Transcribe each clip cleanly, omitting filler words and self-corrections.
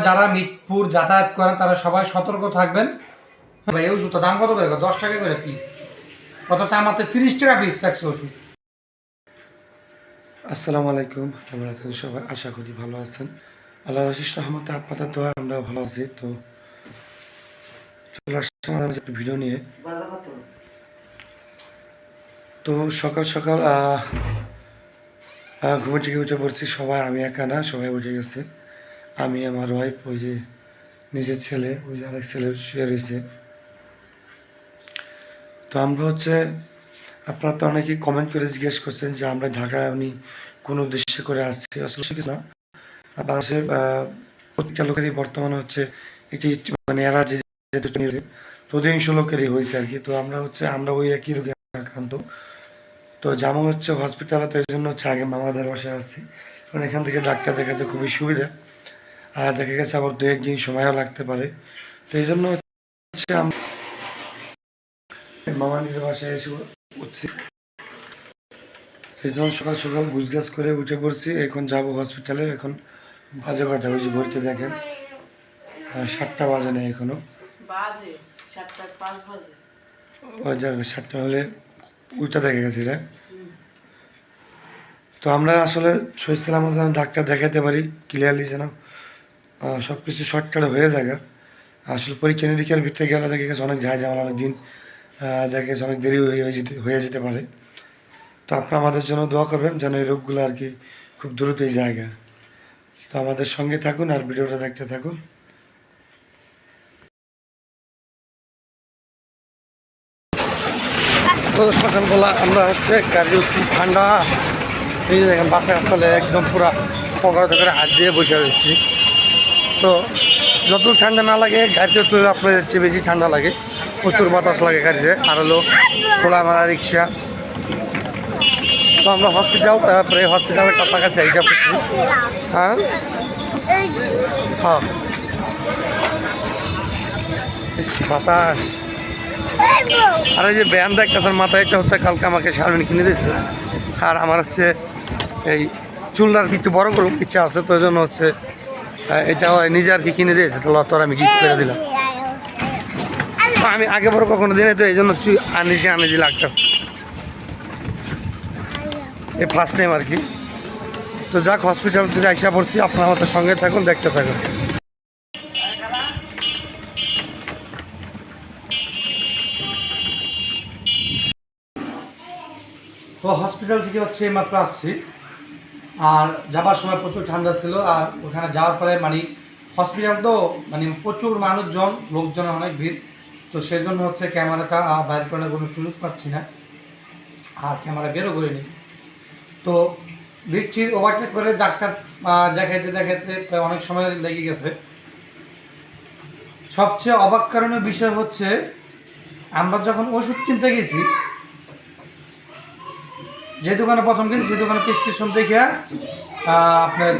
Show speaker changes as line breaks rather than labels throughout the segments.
যারা মিরপুর যাতায়াত করেন তারা সবাই সতর্ক থাকবেন। ভাই এই ওষুধটা দাম কত করে? 10 টাকা করে পিস, অথচ আমাদের 30 টাকা পিস থাকছে ওষুধ।
আসসালামু আলাইকুম, কেমন আছেন সবাই? আশা করি ভালো আছেন। আল্লাহর অশেষ রহমতে আপনাদের দোয়া আমরা ভালো আছি। তো চলে আসলাম একটা ভিডিও নিয়ে। তো সকাল সকাল ঘুমে থেকে উঠে পড়ছি সবাই, আমি একা না, সবাই উঠে গেছে। আমি, আমার ওয়াইফ, ওই যে নিজের ছেলে, ওই যে আরেক ছেলে শুয়ে রয়েছে। তো আমরা আপনারা তো অনেকেই কমেন্ট করে জিজ্ঞেস করছেন যে আমরা ঢাকায় আপনি কোন উদ্দেশ্যে করে আসছি। আসলে কিছু না, বাংলাদেশের প্রত্যেকটা লোকেরই বর্তমানে এটি মানে এরা যে তো অধিকাংশ লোকেরই হয়েছে আর কি। তো আমরা ওই একই রোগে আক্রান্ত। তো যেমন হসপিটালে, তো এই জন্য আগে মামাদের বাসায় আসছি, কারণ এখান থেকে ডাক্তার দেখাতে খুবই সুবিধা। আর দেখা গেছে আবার 2-1 দিন সময়ও লাগতে পারে। তো এই জন্য মামাদের বাসায় এসে উঠছি। সেই জন্য সকাল সকাল গুছগাছ করে উঠে পড়ছি। এখন যাব হসপিটালে। এখন বাজে কটা? ওই যে ঘড়িতে দেখেন 7টা বাজে না এখনো,
বাজে 7:05 বাজে।
ওই জায়গায় 7টা হলে উল্টা দেখে গেছি রে। তো আমরা আসলে শহীদ সালামত ডাক্তার দেখাতে পারি ক্লিয়ারলি, যেন সব কিছু শর্টকাটে হয়ে যায়। আসলে পরীক্ষা নিরীক্ষার ভিতরে গেলে দেখে গেছে অনেক ঝাঁঝামেলা, অনেক দিন দেখা গেছে অনেক দেরি হয়ে যেতে পারে। তো আপনারা আমাদের জন্য দোয়া করবেন যেন এই রোগগুলো আর কি খুব দ্রুত এই জায়গা। তো আমাদের সঙ্গে থাকুন আর ভিডিওটা দেখতে থাকুন। তো সকালবেলা আমরা গাড়ি উঠছি, ঠান্ডা। এই যে দেখেন বাচ্চা কাচ্চালে একদম পুরা পকড়া করে হাত দিয়ে বসে রয়েছি। তো যত ঠান্ডা না লাগে গাড়িতে তো আপনার চেয়ে বেশি ঠান্ডা লাগে, প্রচুর বাতাস লাগে গাড়িতে। আর হলো খোলা মারা রিক্সা। তো আমরা তারপরে হসপিটালের কাছাকাছি হিসাব করছি। হ্যাঁ হ্যাঁ, বাতাস। আর এই যে ব্যায়াম দেখতেছেন মাথায়, এটা কালকে আমাকে শারমিন কিনে দিয়েছে। আর আমার এই চুলটা আর কি একটু বড় করুক ইচ্ছা আছে, তো ওই জন্য এটা নিজে আর কি কিনে দিয়েছে। তো লতর আমি গিফট করে দিলাম। আমি আগে বড় কখনো দিনে, তো এই জন্য আনিজি লাগতেছে, এই ফার্স্ট টাইম আর কি। তো যাক, হসপিটাল থেকে আইসা পড়ছি। আপনার আমাদের সঙ্গে থাকুন, দেখতে থাকুন।
তো হসপিটাল থেকে মাত্র আসছি। আর যাবার সময় প্রচুর ঠান্ডা ছিল। আর ওখানে যাওয়ার পরে হসপিটাল তো প্রচুর লোকজনের অনেক ভিড়। তো সেই জন্য ক্যামেরাটা বাইর করার কোনো সুযোগ পাচ্ছি না, আর ক্যামেরা বেরো করিনি। তো ভিড় ওভারটেক করে ডাক্তার দেখাইতে দেখাইতে প্রায় অনেক সময় লেগে গেছে। সবচেয়ে অবাক কারণের বিষয় আমরা যখন ওষুধ কিনতে গেছি, যে দোকানে প্রথম গেছি সেই দোকানে প্রেসক্রিপশন দেখে আপনার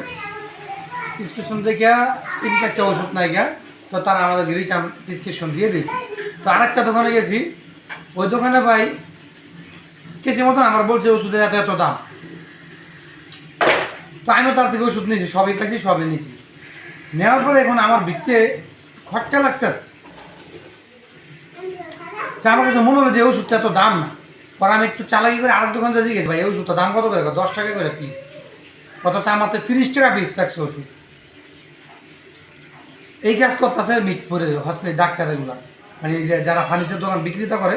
3-4টা ওষুধ নাই গা। তো তারা আমাদের রিটার্ন প্রেসক্রিপশন দিয়ে দিয়েছে। তো আরেকটা দোকানে গেছি, ওই দোকানে ভাই কেসি মতন আমার বলছে ওষুধের এত এত দাম। তো আমিও তার থেকে ওষুধ নিয়েছি, সবই পাইছি, সবই নিয়েছি। নেওয়ার পরে এখন আমার ভিতরে খটকা লাগতেছে। আমার কাছে মনে হলো যে ওষুধটা এত দাম না। পরে আমি একটু চালাকি করে আরেক দোকান দিয়ে গেছি, ভাই এই ওষুধটা দাম কত করে? 10 টাকা করে পিস, অথচ আমাদের 30 টাকা পিস থাকছে ওষুধ। এই কাজ করতেছে মিরপুরে হসপিটাল ডাক্তার এগুলা, এই যে যারা ফার্নিচার দোকান বিক্রেতা করে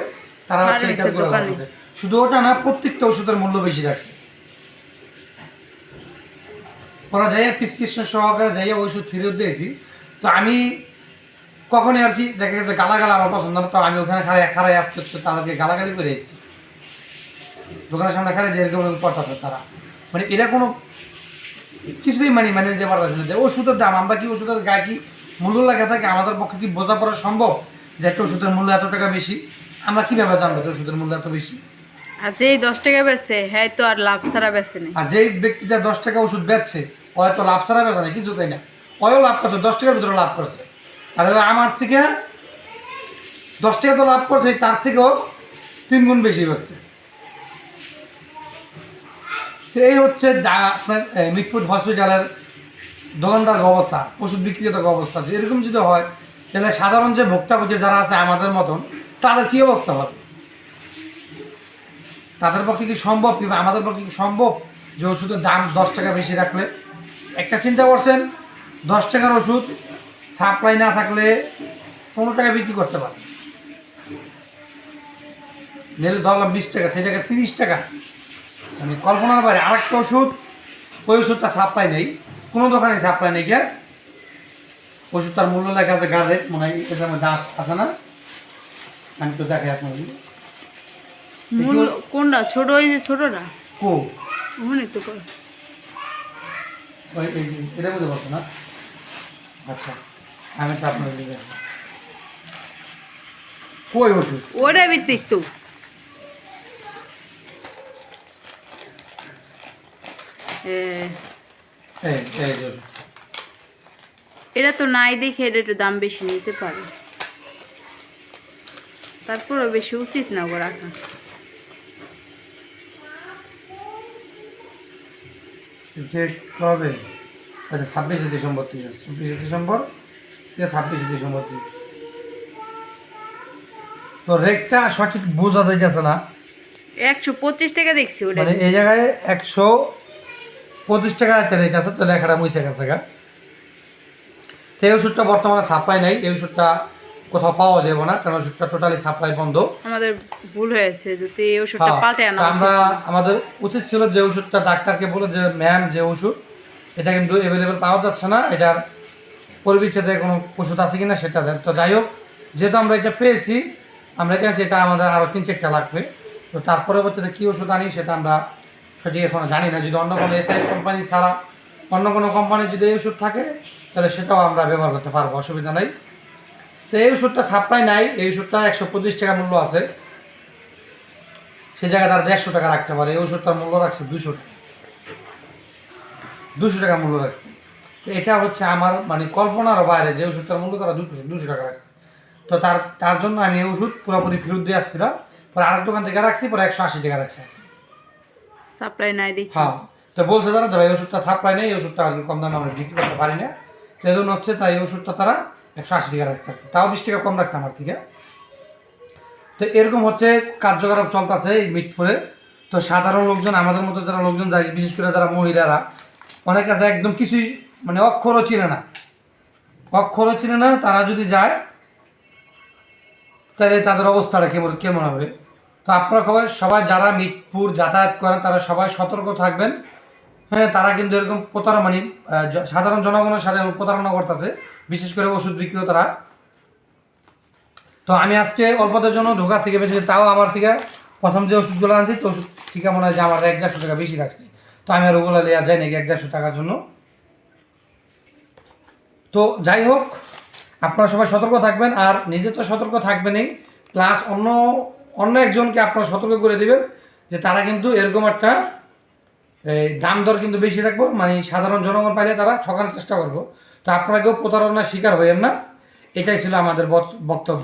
তারা এই কাজগুলো করতেছে। শুধু ওটা না, প্রত্যেকটা ওষুধের মূল্য বেশি রাখছে। ওরা যাইয়া প্রেসক্রিপশন সহকারে যাইয়া ওষুধ ফেরত দিয়েছি। তো আমি কখনই আর কি দেখা গেছে গালাগালা আমার পছন্দ না। তো আমি ওখানে খাড়াই আসতে তাদেরকে গালাগালি করে এসেছি দোকানের সামনে খাড়াই, যে এরকম করতেছে তারা। এটা কোনো কিছুই মানে দিতে পারতেছে না যে ওষুধের দাম। আমরা কি ওষুধের গায়ে কি মূল্য লেখা থাকে? আমাদের পক্ষে কি বোঝা পড়া সম্ভব যে একটা ওষুধের মূল্য এত টাকা বেশি? আমরা কিভাবে জানবো যে ওষুধের মূল্য এত বেশি?
আর যেই 10 টাকা বেচছে হ্যাঁ তো আর লাভ ছাড়া বেচে না।
আর যেই ব্যক্তিটা 10 টাকা ওষুধ বেচছে ও হয়তো লাভ ছাড়া বেচে না, কিছু তাই না, ওও লাভ করছে, 10 টাকার ভিতরে লাভ করছে। আর আমার থেকে 10 টাকা তো লাভ করছে, তার থেকেও 3 গুণ বেশি বেচছে। তো এই আপনার মিরপুর হসপিটালের দোকানদার অবস্থা, ওষুধ বিক্রেতার অবস্থা, যে এরকম যদি হয় তাহলে সাধারণ যে ভোক্তাভোগী যারা আছে আমাদের মতন তাদের কী অবস্থা হবে? তাদের পক্ষে কি সম্ভব, কিংবা আমাদের পক্ষে কি সম্ভব যে ওষুধের দাম 10 টাকা বেশি রাখলে? একটা চিন্তা করছেন, 10 টাকার ওষুধ সাপ্লাই না থাকলে 15 টাকা বিক্রি করতে পারে, নিলে ধরলাম 20 টাকা, সেই জায়গায় 30 টাকা, মানে কল্পনার বাইরে। আরেকটা ওষুধ, ওই ওষুধটা সাপ্লাই নেই, কোনো দোকানে সাপ্লাই নেই, কে ওষুধটার মূল্য লেখা আছে গাড়ে, মনে হয় এটার মধ্যে আছে না? আমি তো দেখাই আপনাদের
মূল কোনটা ছোট, ওই যে ছোটটা
কো
ওখানে তো কর।
এটা বুঝতে পারছো না? আচ্ছা, আমি তো আপনার কই ওষুধ
ওটা ভিত্তিক তো
এই যে ওষুধ,
এটা তো নাই দেখে এটা একটু দাম বেশি নিতে পারে, তারপরে বেশি উচিত না ওগুলো রাখা।
কবে? আচ্ছা 26শে ডিসেম্বর, ঠিক আছে 24শে ডিসেম্বর, ঠিক আছে 26শে ডিসেম্বর। তো রেটটা সঠিক বোঝা যাইতেছে না,
125 টাকা দেখছি ওটা।
মানে এই জায়গায় 125 টাকা একটা রেট আছে, তো লেখাটা মুছে গেছে গা। তো এই ওষুধটা বর্তমানে সাপ্লাই নাই, এই ওষুধটা কোথাও পাওয়া যাবে না, কারণ ওষুধটা টোটালি সাপ্লাই বন্ধ।
আমাদের ভুল হয়েছে, যদি এই ওষুধটা পাল্টে আনা
তো আমরা
উচিত ছিল।
আমাদের উচিত ছিল যে ওষুধটা ডাক্তারকে বলে যে ম্যাম যে ওষুধ এটা কিন্তু অ্যাভেলেবেল পাওয়া যাচ্ছে না, এটার পরিপ্রেক্ষিতে কোনো ওষুধ আছে কিনা সেটা দেন। তো যাই হোক, যেহেতু আমরা এটা পেয়েছি, আমরা এখানে সেটা আমাদের আরও 3-4টা লাগবে। তো তার পরবর্তীতে কী ওষুধ আনি সেটা আমরা সঠিক এখনও জানি না। যদি অন্য কোনো এসআই কোম্পানি ছাড়া অন্য কোনো কোম্পানি যদি এই ওষুধ থাকে তাহলে সেটাও আমরা ব্যবহার করতে পারবো, অসুবিধা নেই। তো এই ওষুধটা সাপ্লাই নাই, এই ওষুধটা 125 টাকা মূল্য আছে, সেই জায়গায় তারা 150 টাকা রাখতে পারে। এই ওষুধটার মূল্য রাখছে 200 টাকা, 200 টাকা মূল্য রাখছে। তো এটা হচ্ছে আমার মানে কল্পনার বাইরে যে ওষুধটার মূল্য তারা 200 টাকা রাখছে। তো তার জন্য আমি এই ওষুধ পুরোপুরি ফেরত দিয়ে আসছিলাম, পরে আরেক দোকান থেকে রাখছি, পরে 180 টাকা রাখছে।
সাপ্লাই নাই দেখি।
হ্যাঁ, তো বলছে তারা যে ভাই ওষুধটা সাপ্লাই নেই, এই ওষুধটা আর কি কম দামে আমরা বিক্রি করতে পারি না, তো এই জন্য হচ্ছে তাই এই ওষুধটা তারা 180 টাকা রাখছে আর কি, তাও 20 টাকা কম রাখছে আমার থেকে। তো এরকম হচ্ছে কার্যকলাপ চলতেছে এই মিটপুরে। তো সাধারণ লোকজন, আমাদের মতো যারা লোকজন যায়, বিশেষ করে যারা মহিলারা, অনেক আছে একদম কিছুই মানে অক্ষরও চিনে না, তারা যদি যায় তাহলে তাদের অবস্থাটা কেমন হবে। তো আপনারা সবাই যারা মিটপুর যাতায়াত করেন তারা সবাই সতর্ক থাকবেন। হ্যাঁ, তারা কিন্তু এরকম মানে সাধারণ জনগণের সাথে প্রতারণা করতেছে, বিশেষ করে ওষুধ বিক্রেতারা। তো আমি আজকে অল্পদের জন্য ধোকা থেকে বেঁচেছি, তাও আমার থেকে প্রথম যে ওষুধগুলো আনছি তো ওষুধ ঠিক মনে হয় যে আমার 150 টাকা বেশি রাখছে, তো আমি আর ওগুলো নেওয়া যাই নাকি 150 টাকার জন্য। তো যাই হোক, আপনারা সবাই সতর্ক থাকবেন, আর নিজে তো সতর্ক থাকবেনই, প্লাস অন্য একজনকে আপনারা সতর্ক করে দেবেন যে তারা কিন্তু এরকম একটা দাম দর কিন্তু বেশি রাখবো, মানে সাধারণ জনগণ পাইলে তারা ঠকানোর চেষ্টা করবো। তো আপনারা কেউ প্রতারণার শিকার হইয়েন না, এটাই ছিল আমাদের বক্তব্য।